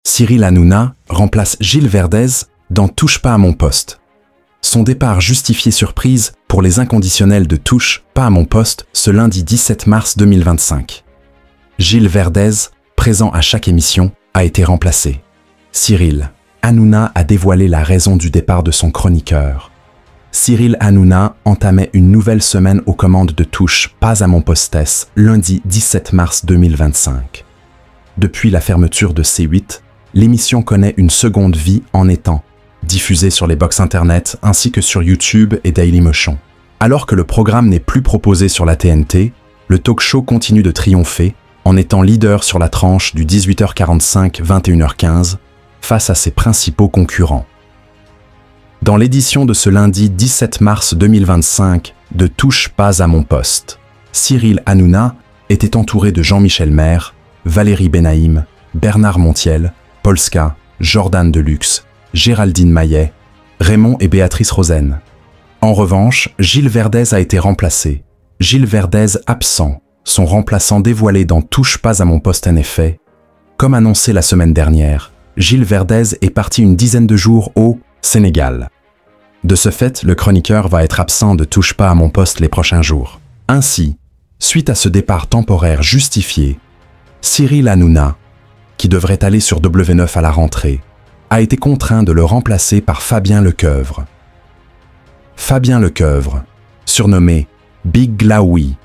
Cyril Hanouna remplace Gilles Verdez dans Touche pas à mon poste. Son départ justifié surprise pour les inconditionnels de Touche pas à mon poste ce lundi 17 mars 2025. Gilles Verdez, présent à chaque émission, a été remplacé. Cyril Hanouna a dévoilé la raison du départ de son chroniqueur. Cyril Hanouna entamait une nouvelle semaine aux commandes de Touche pas à mon postesse lundi 17 mars 2025. Depuis la fermeture de C8, l'émission connaît une seconde vie en étant diffusée sur les box internet ainsi que sur YouTube et Dailymotion. Alors que le programme n'est plus proposé sur la TNT, le talk show continue de triompher en étant leader sur la tranche du 18h45-21h15 face à ses principaux concurrents. Dans l'édition de ce lundi 17 mars 2025 de Touche pas à mon poste, Cyril Hanouna était entouré de Jean-Michel Maire, Valérie Benaïm, Bernard Montiel, Polska, Jordan Deluxe, Géraldine Maillet, Raymond et Béatrice Rosen. En revanche, Gilles Verdez a été remplacé. Gilles Verdez absent, son remplaçant dévoilé dans Touche pas à mon poste en effet. Comme annoncé la semaine dernière, Gilles Verdez est parti une dizaine de jours au Sénégal. De ce fait, le chroniqueur va être absent de Touche pas à mon poste les prochains jours. Ainsi, suite à ce départ temporaire justifié, Cyril Hanouna, qui devrait aller sur W9 à la rentrée, a été contraint de le remplacer par Fabien Lecoeuvre. Fabien Lecoeuvre, surnommé Big Glaoui,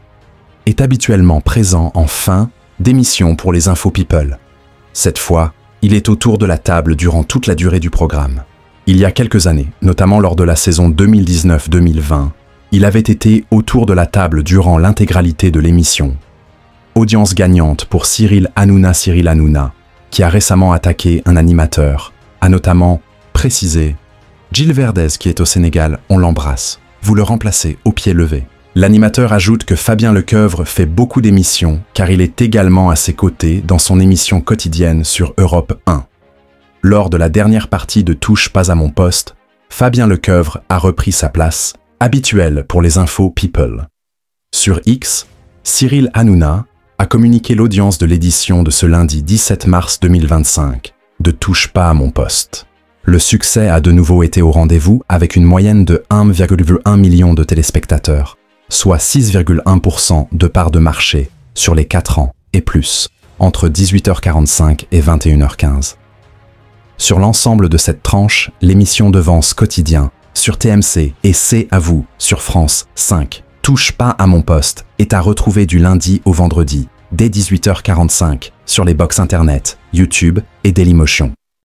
est habituellement présent en fin d'émission pour les Infos People. Cette fois, il est autour de la table durant toute la durée du programme. Il y a quelques années, notamment lors de la saison 2019-2020, il avait été autour de la table durant l'intégralité de l'émission. Audience gagnante pour Cyril Hanouna, qui a récemment attaqué un animateur, a notamment précisé « Gilles Verdez qui est au Sénégal, on l'embrasse. Vous le remplacez au pied levé ». L'animateur ajoute que Fabien Lecoeuvre fait beaucoup d'émissions car il est également à ses côtés dans son émission quotidienne sur Europe 1. Lors de la dernière partie de Touche pas à mon poste, Fabien Lecoeuvre a repris sa place, habituelle pour les Infos People. Sur X, Cyril Hanouna a communiqué l'audience de l'édition de ce lundi 17 mars 2025 de Touche pas à mon poste. Le succès a de nouveau été au rendez-vous avec une moyenne de 1,1 million de téléspectateurs, soit 6,1% de part de marché sur les 4 ans et plus, entre 18h45 et 21h15. Sur l'ensemble de cette tranche, l'émission devance Quotidien sur TMC et C'est à vous sur France 5. Touche pas à mon poste est à retrouver du lundi au vendredi dès 18h45 sur les box internet, YouTube et Dailymotion.